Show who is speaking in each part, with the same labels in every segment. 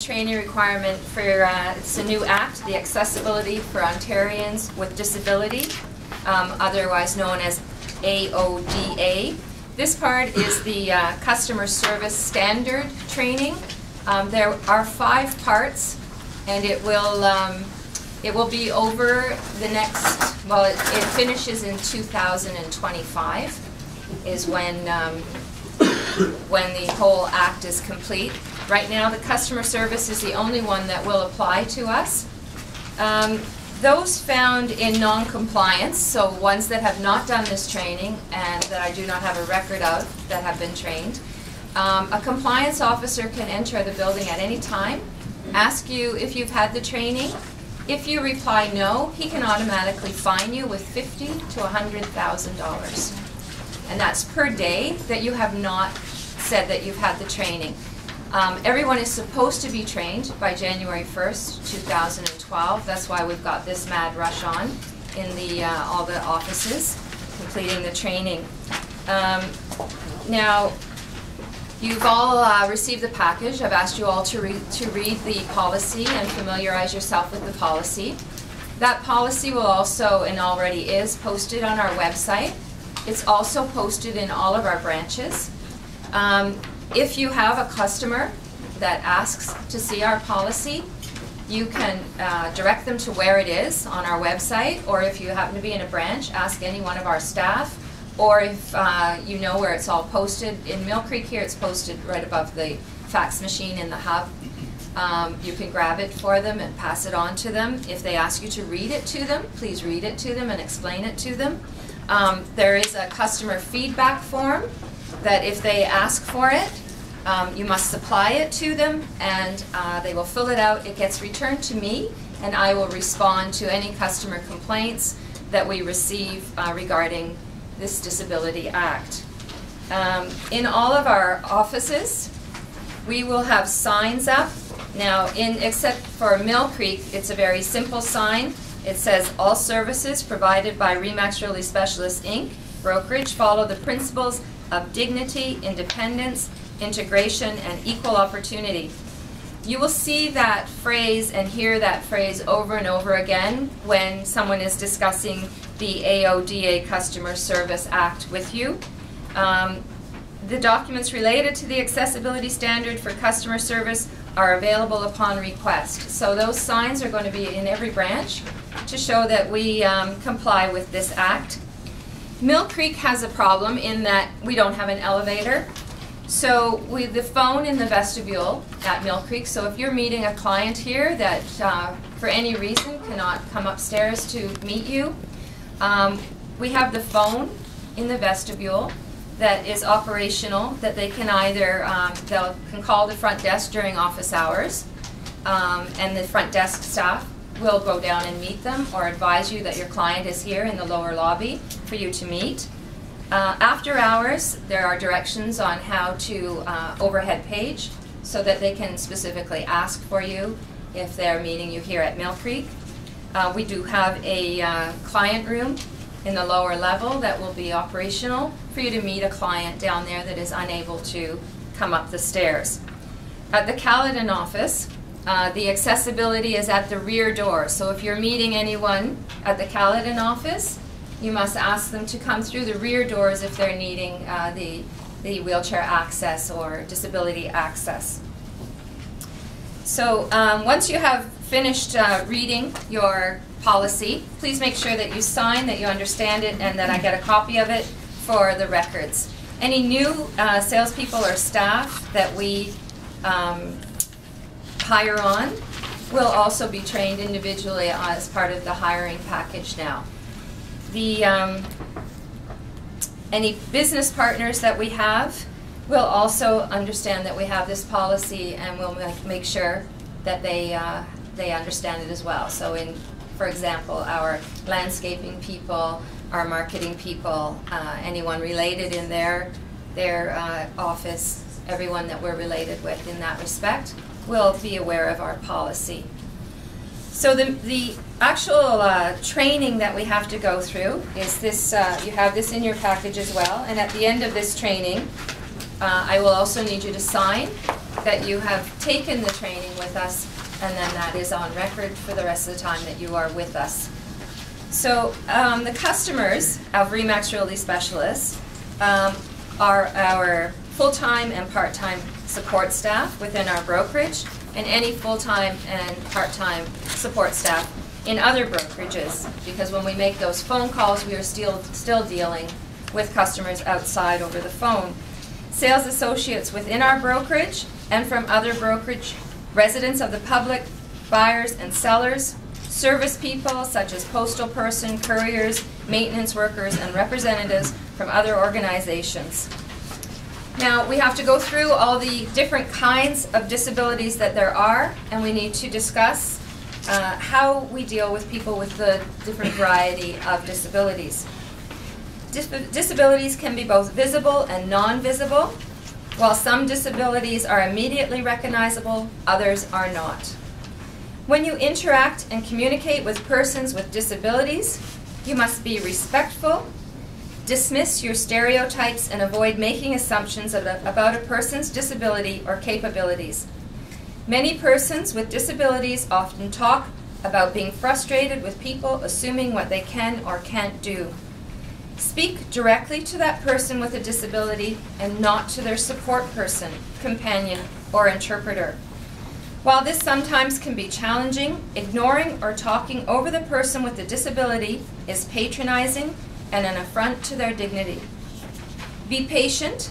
Speaker 1: Training requirement for, it's a new act, the Accessibility for Ontarians with Disability, otherwise known as AODA. This part is the customer service standard training. There are 5 parts, and it will be over the next, well, it finishes in 2025 is when the whole act is complete. Right now, the customer service is the only one that will apply to us. Those found in non-compliance, so ones that have not done this training and that I do not have a record of that have been trained, a compliance officer can enter the building at any time, ask you if you've had the training. If you reply no, he can automatically fine you with $50,000 to $100,000. And that's per day that you have not said that you've had the training. Everyone is supposed to be trained by January 1st, 2012. That's why we've got this mad rush on in all the offices, completing the training. Now, you've all received the package. I've asked you all to read the policy and familiarize yourself with the policy. That policy will also, and already is, posted on our website. It's also posted in all of our branches. If you have a customer that asks to see our policy, you can direct them to where it is on our website, or if you happen to be in a branch, ask any one of our staff, or if you know where it's all posted. In Mill Creek here, it's posted right above the fax machine in the hub. You can grab it for them and pass it on to them. If they ask you to read it to them, please read it to them and explain it to them. There is a customer feedback form that if they ask for it, you must supply it to them, and they will fill it out. It gets returned to me, and I will respond to any customer complaints that we receive regarding this Disability Act. In all of our offices, we will have signs up. Now, except for Mill Creek, it's a very simple sign. It says, "All services provided by RE/MAX Realty Specialists, Inc., brokerage, follow the principles of dignity, independence, integration, and equal opportunity." You will see that phrase and hear that phrase over and over again when someone is discussing the AODA Customer Service Act with you. The documents related to the accessibility standard for customer service are available upon request. So those signs are going to be in every branch to show that we comply with this act. Mill Creek has a problem in that we don't have an elevator. So with the phone in the vestibule at Mill Creek, so if you're meeting a client here that for any reason cannot come upstairs to meet you, we have the phone in the vestibule that is operational, that they can either, can call the front desk during office hours, and the front desk staff will go down and meet them or advise you that your client is here in the lower lobby for you to meet. After hours, there are directions on how to overhead page so that they can specifically ask for you if they're meeting you here at Mill Creek. We do have a client room in the lower level that will be operational for you to meet a client down there that is unable to come up the stairs. At the Caledon office, the accessibility is at the rear door. So if you're meeting anyone at the Caledon office, you must ask them to come through the rear doors if they're needing the wheelchair access or disability access. So once you have finished reading your policy, please make sure that you sign, that you understand it, and that I get a copy of it for the records. Any new salespeople or staff that we hire on will also be trained individually as part of the hiring package now. Any business partners that we have will also understand that we have this policy, and we'll make sure that they understand it as well. So for example, our landscaping people, our marketing people, anyone related in their office, everyone that we're related with in that respect will be aware of our policy. So the actual training that we have to go through is this. You have this in your package as well, and at the end of this training, I will also need you to sign that you have taken the training with us, and then that is on record for the rest of the time that you are with us. So the customers of RE/MAX Realty Specialists are our full-time and part-time support staff within our brokerage, and any full-time and part-time support staff in other brokerages, because when we make those phone calls, we are still dealing with customers outside over the phone. Sales associates within our brokerage and from other brokerage, residents of the public, buyers and sellers, service people such as postal person, couriers, maintenance workers, and representatives from other organizations. Now, we have to go through all the different kinds of disabilities that there are, and we need to discuss how we deal with people with the different variety of disabilities. Disabilities can be both visible and non-visible. While some disabilities are immediately recognizable, others are not. When you interact and communicate with persons with disabilities, you must be respectful, dismiss your stereotypes, and avoid making assumptions about a person's disability or capabilities. Many persons with disabilities often talk about being frustrated with people assuming what they can or can't do. Speak directly to that person with a disability and not to their support person, companion, or interpreter. While this sometimes can be challenging, ignoring or talking over the person with a disability is patronizing and an affront to their dignity. Be patient.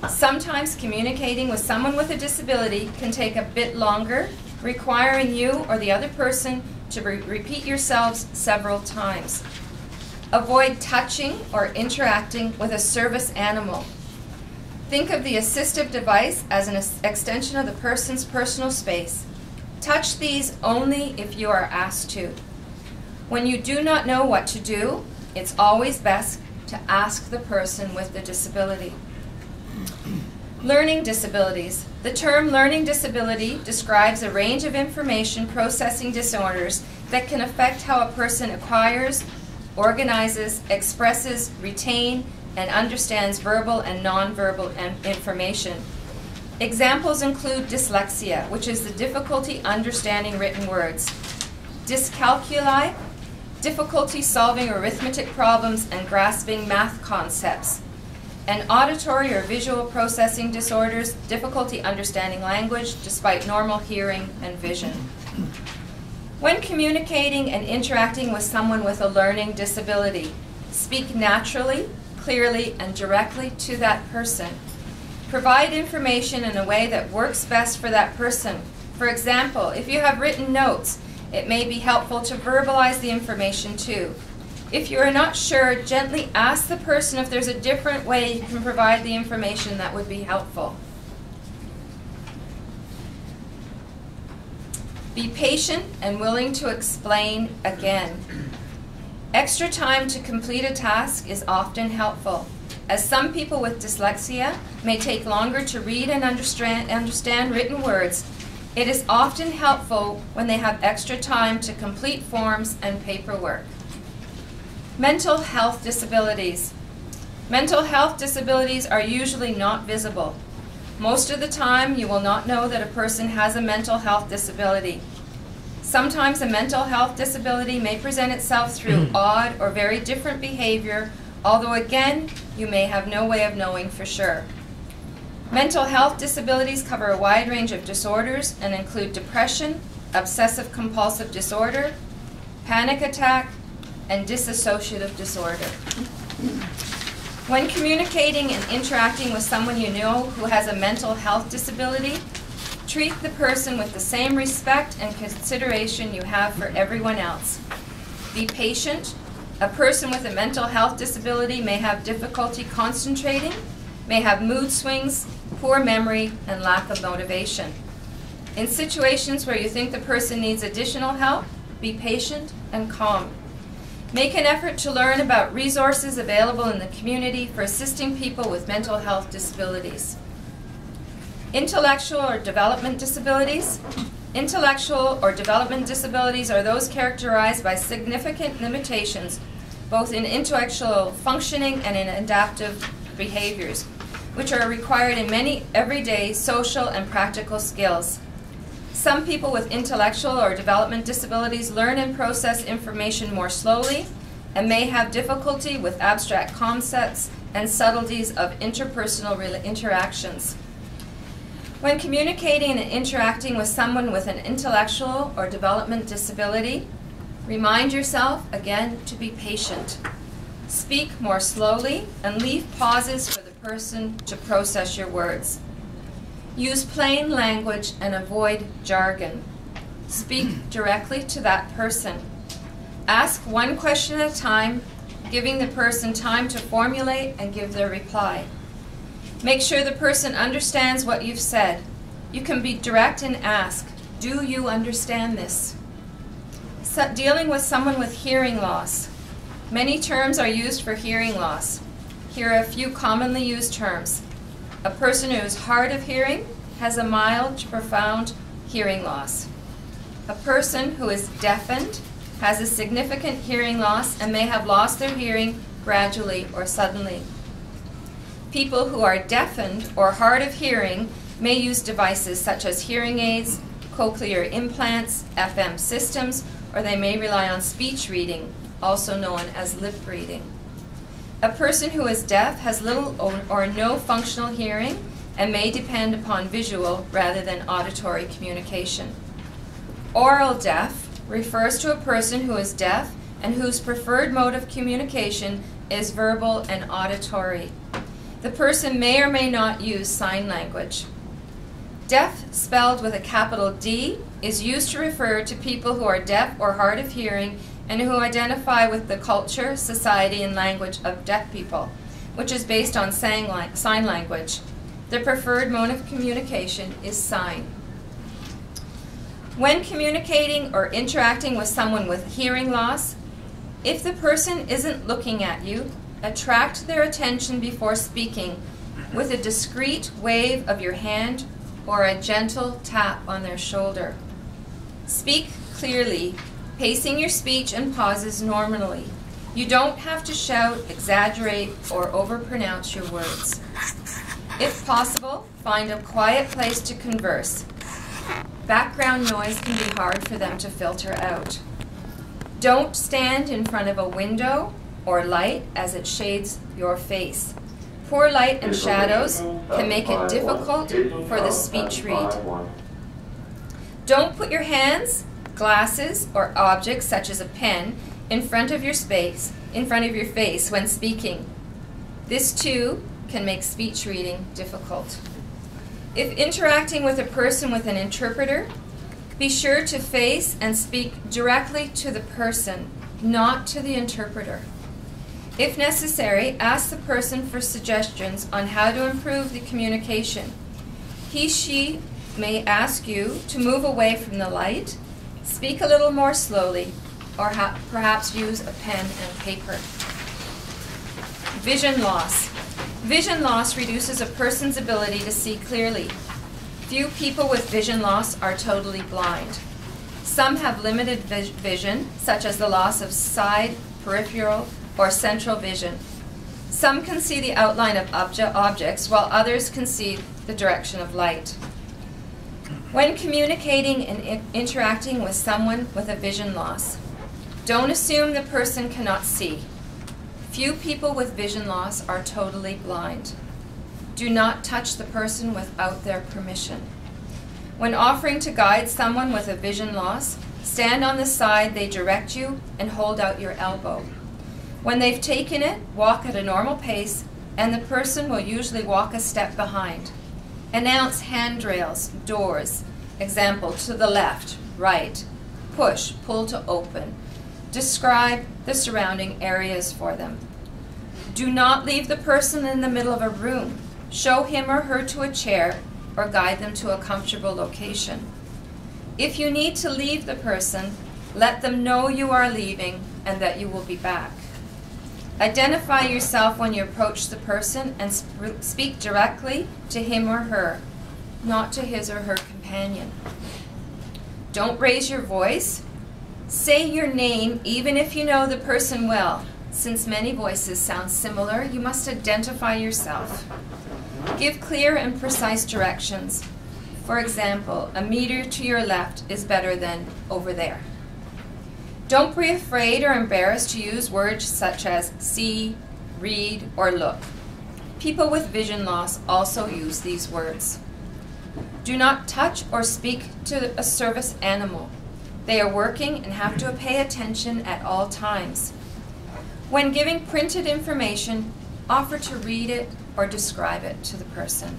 Speaker 1: Sometimes communicating with someone with a disability can take a bit longer, requiring you or the other person to repeat yourselves several times. Avoid touching or interacting with a service animal. Think of the assistive device as an extension of the person's personal space. Touch these only if you are asked to. When you do not know what to do, it's always best to ask the person with the disability. Learning disabilities. The term learning disability describes a range of information processing disorders that can affect how a person acquires, organizes, expresses, retains, and understands verbal and nonverbal information. Examples include dyslexia, which is the difficulty understanding written words, dyscalculia, difficulty solving arithmetic problems and grasping math concepts, and auditory or visual processing disorders, difficulty understanding language despite normal hearing and vision. When communicating and interacting with someone with a learning disability, speak naturally, clearly, and directly to that person. Provide information in a way that works best for that person. For example, if you have written notes, it may be helpful to verbalize the information too. If you are not sure, gently ask the person if there's a different way you can provide the information that would be helpful. Be patient and willing to explain again. Extra time to complete a task is often helpful, as some people with dyslexia may take longer to read and understand written words. It is often helpful when they have extra time to complete forms and paperwork. Mental health disabilities. Mental health disabilities are usually not visible. Most of the time, you will not know that a person has a mental health disability. Sometimes a mental health disability may present itself through odd or very different behavior, although again, you may have no way of knowing for sure. Mental health disabilities cover a wide range of disorders and include depression, obsessive-compulsive disorder, panic attack, and dissociative disorder. When communicating and interacting with someone you know who has a mental health disability, treat the person with the same respect and consideration you have for everyone else. Be patient. A person with a mental health disability may have difficulty concentrating, may have mood swings, poor memory, and lack of motivation. In situations where you think the person needs additional help, be patient and calm. Make an effort to learn about resources available in the community for assisting people with mental health disabilities. Intellectual or development disabilities. Intellectual or development disabilities are those characterized by significant limitations, both in intellectual functioning and in adaptive behaviors. which are required in many everyday social and practical skills. Some people with intellectual or development disabilities learn and process information more slowly and may have difficulty with abstract concepts and subtleties of interpersonal interactions. When communicating and interacting with someone with an intellectual or development disability, remind yourself again to be patient. Speak more slowly and leave pauses for the person to process your words. Use plain language and avoid jargon. Speak directly to that person. Ask one question at a time, giving the person time to formulate and give their reply. Make sure the person understands what you've said. You can be direct and ask, "Do you understand this?" Dealing with someone with hearing loss. Many terms are used for hearing loss. Here are a few commonly used terms. A person who is hard of hearing has a mild to profound hearing loss. A person who is deafened has a significant hearing loss and may have lost their hearing gradually or suddenly. People who are deafened or hard of hearing may use devices such as hearing aids, cochlear implants, FM systems, or they may rely on speech reading, also known as lip reading. A person who is deaf has little or no functional hearing and may depend upon visual rather than auditory communication. Oral deaf refers to a person who is deaf and whose preferred mode of communication is verbal and auditory. The person may or may not use sign language. Deaf, spelled with a capital D, is used to refer to people who are deaf or hard of hearing and who identify with the culture, society, and language of deaf people, which is based on sign language. Their preferred mode of communication is sign. When communicating or interacting with someone with hearing loss, if the person isn't looking at you, attract their attention before speaking with a discreet wave of your hand or a gentle tap on their shoulder. Speak clearly, pacing your speech and pauses normally. You don't have to shout, exaggerate, or overpronounce your words. If possible, find a quiet place to converse. Background noise can be hard for them to filter out. Don't stand in front of a window or light as it shades your face. Poor light and shadows can make it difficult for the speech read. Don't put your hands, glasses, or objects such as a pen in front of your face when speaking. This too can make speech reading difficult. If interacting with a person with an interpreter, be sure to face and speak directly to the person, not to the interpreter. If necessary, ask the person for suggestions on how to improve the communication. She may ask you to move away from the light, speak a little more slowly, or perhaps use a pen and paper. Vision loss. Vision loss reduces a person's ability to see clearly. Few people with vision loss are totally blind. Some have limited vision, such as the loss of side, peripheral, or central vision. Some can see the outline of objects, while others can see the direction of light. When communicating and interacting with someone with a vision loss, don't assume the person cannot see. Few people with vision loss are totally blind. Do not touch the person without their permission. When offering to guide someone with a vision loss, stand on the side they direct you and hold out your elbow. When they've taken it, walk at a normal pace, and the person will usually walk a step behind. Announce handrails, doors. Example, to the left, right. Push, pull to open. Describe the surrounding areas for them. Do not leave the person in the middle of a room. Show him or her to a chair or guide them to a comfortable location. If you need to leave the person, let them know you are leaving and that you will be back. Identify yourself when you approach the person and speak directly to him or her, not to his or her companion. Don't raise your voice. Say your name even if you know the person well. Since many voices sound similar, you must identify yourself. Give clear and precise directions. For example, a meter to your left is better than over there. Don't be afraid or embarrassed to use words such as see, read, or look. People with vision loss also use these words. Do not touch or speak to a service animal. They are working and have to pay attention at all times. When giving printed information, offer to read it or describe it to the person.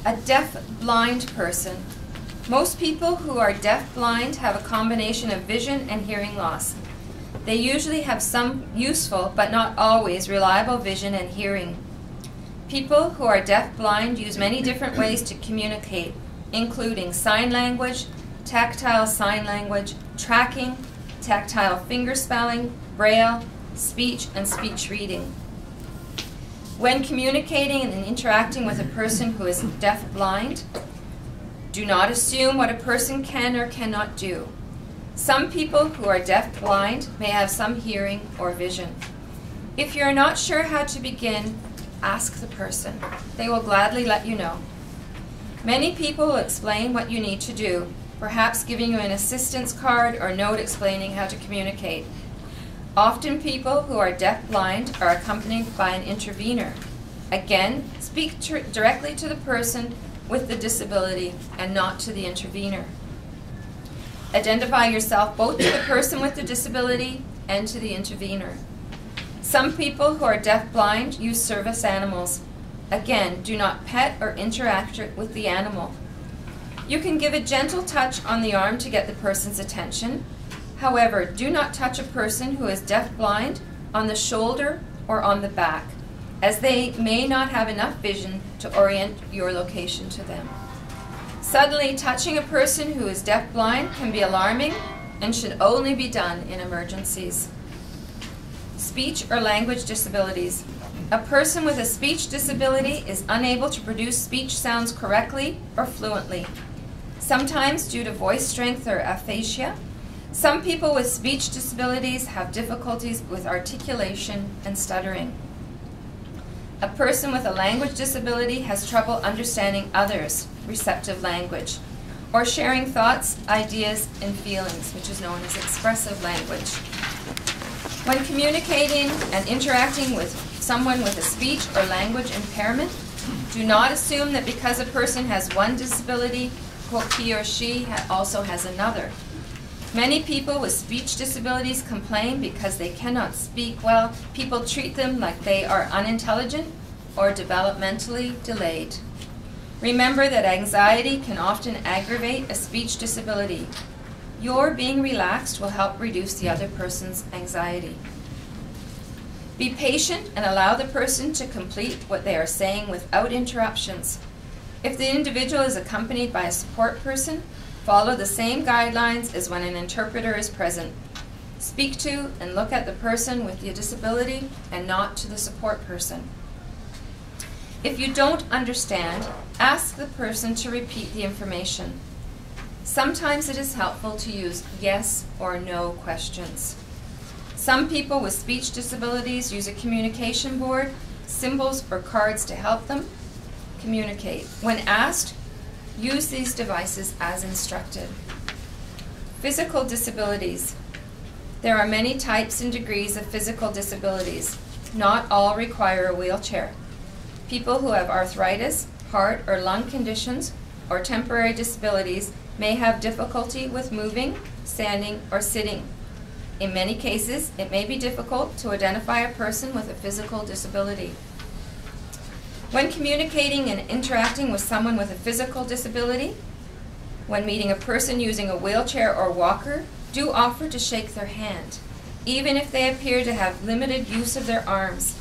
Speaker 1: A deaf-blind person. Most people who are deaf-blind have a combination of vision and hearing loss. They usually have some useful, but not always, reliable vision and hearing. People who are deaf-blind use many different ways to communicate, including sign language, tactile sign language, tracking, tactile finger spelling, braille, speech, and speech reading. When communicating and interacting with a person who is deaf-blind, do not assume what a person can or cannot do. Some people who are deaf-blind may have some hearing or vision. If you're not sure how to begin, ask the person. They will gladly let you know. Many people will explain what you need to do, perhaps giving you an assistance card or note explaining how to communicate. Often people who are deaf-blind are accompanied by an intervener. Again, speak directly to the person with the disability and not to the intervener. Identify yourself both to the person with the disability and to the intervener. Some people who are deaf-blind use service animals. Again, do not pet or interact with the animal. You can give a gentle touch on the arm to get the person's attention. However, do not touch a person who is deaf-blind on the shoulder or on the back, as they may not have enough vision to orient your location to them. Suddenly touching a person who is deaf-blind can be alarming and should only be done in emergencies. Speech or language disabilities. A person with a speech disability is unable to produce speech sounds correctly or fluently, sometimes due to voice strength or aphasia. Some people with speech disabilities have difficulties with articulation and stuttering. A person with a language disability has trouble understanding others' receptive language, or sharing thoughts, ideas, and feelings, which is known as expressive language. When communicating and interacting with someone with a speech or language impairment, do not assume that because a person has one disability, he or she also has another. Many people with speech disabilities complain because they cannot speak well. People treat them like they are unintelligent or developmentally delayed. Remember that anxiety can often aggravate a speech disability. Your being relaxed will help reduce the other person's anxiety. Be patient and allow the person to complete what they are saying without interruptions. If the individual is accompanied by a support person, follow the same guidelines as when an interpreter is present. Speak to and look at the person with the disability and not to the support person. If you don't understand, ask the person to repeat the information. Sometimes it is helpful to use yes or no questions. Some people with speech disabilities use a communication board, symbols, or cards to help them communicate. When asked, use these devices as instructed. Physical disabilities. There are many types and degrees of physical disabilities. Not all require a wheelchair. People who have arthritis, heart or lung conditions, or temporary disabilities may have difficulty with moving, standing, or sitting. In many cases, it may be difficult to identify a person with a physical disability. When communicating and interacting with someone with a physical disability, when meeting a person using a wheelchair or walker, do offer to shake their hand, even if they appear to have limited use of their arms.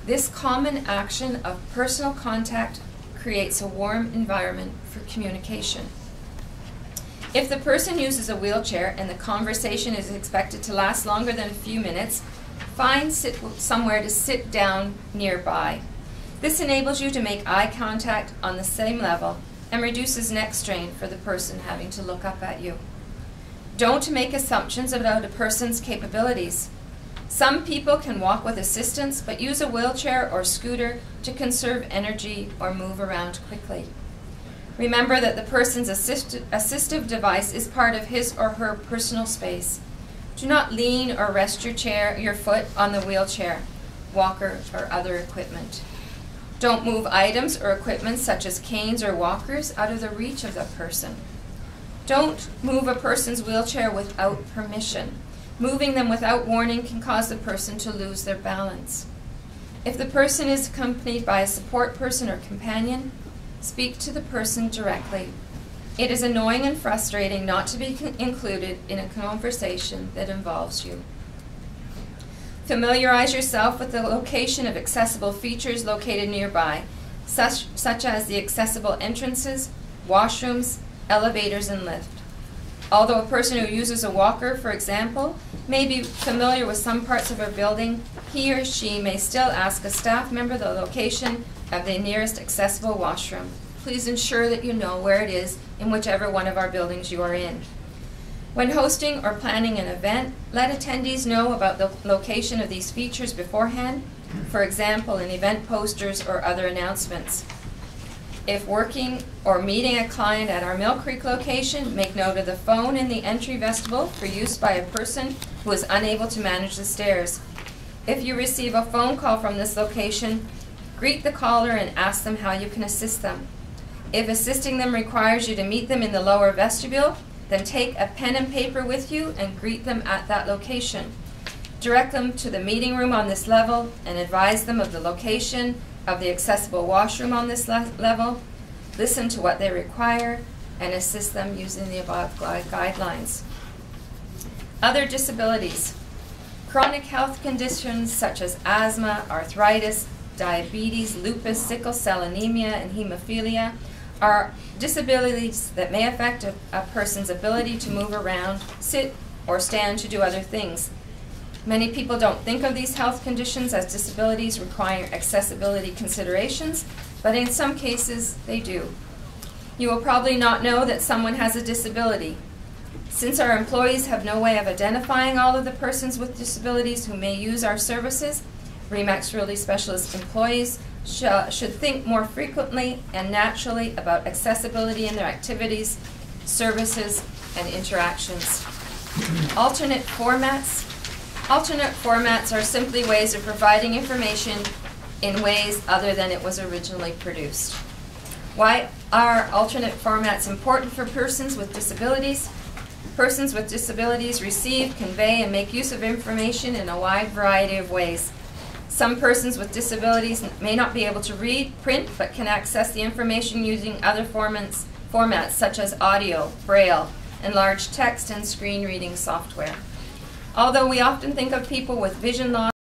Speaker 1: This common action of personal contact creates a warm environment for communication. If the person uses a wheelchair and the conversation is expected to last longer than a few minutes, find somewhere to sit down nearby. This enables you to make eye contact on the same level and reduces neck strain for the person having to look up at you. Don't make assumptions about a person's capabilities. Some people can walk with assistance, but use a wheelchair or scooter to conserve energy or move around quickly. Remember that the person's assistive device is part of his or her personal space. Do not lean or rest your foot on the wheelchair, walker, or other equipment. Don't move items or equipment such as canes or walkers out of the reach of the person. Don't move a person's wheelchair without permission. Moving them without warning can cause the person to lose their balance. If the person is accompanied by a support person or companion, speak to the person directly. It is annoying and frustrating not to be included in a conversation that involves you. Familiarize yourself with the location of accessible features located nearby, such as the accessible entrances, washrooms, elevators, and lift. Although a person who uses a walker, for example, may be familiar with some parts of a building, he or she may still ask a staff member the location of the nearest accessible washroom. Please ensure that you know where it is in whichever one of our buildings you are in. When hosting or planning an event, let attendees know about the location of these features beforehand, for example, in event posters or other announcements. If working or meeting a client at our Mill Creek location, make note of the phone in the entry vestibule for use by a person who is unable to manage the stairs. If you receive a phone call from this location, greet the caller and ask them how you can assist them. If assisting them requires you to meet them in the lower vestibule, then take a pen and paper with you and greet them at that location. Direct them to the meeting room on this level and advise them of the location of the accessible washroom on this level. Listen to what they require and assist them using the above guidelines. Other disabilities. Chronic health conditions such as asthma, arthritis, diabetes, lupus, sickle cell anemia, and hemophilia are disabilities that may affect a person's ability to move around, sit, or stand to do other things. Many people don't think of these health conditions as disabilities requiring accessibility considerations, but in some cases they do. You will probably not know that someone has a disability. Since our employees have no way of identifying all of the persons with disabilities who may use our services, RE/MAX Realty Specialist employees should think more frequently and naturally about accessibility in their activities, services, and interactions. Alternate formats. Alternate formats are simply ways of providing information in ways other than it was originally produced. Why are alternate formats important for persons with disabilities? Persons with disabilities receive, convey, and make use of information in a wide variety of ways. Some persons with disabilities may not be able to read, print, but can access the information using other formats such as audio, braille, enlarged text, and screen reading software. Although we often think of people with vision loss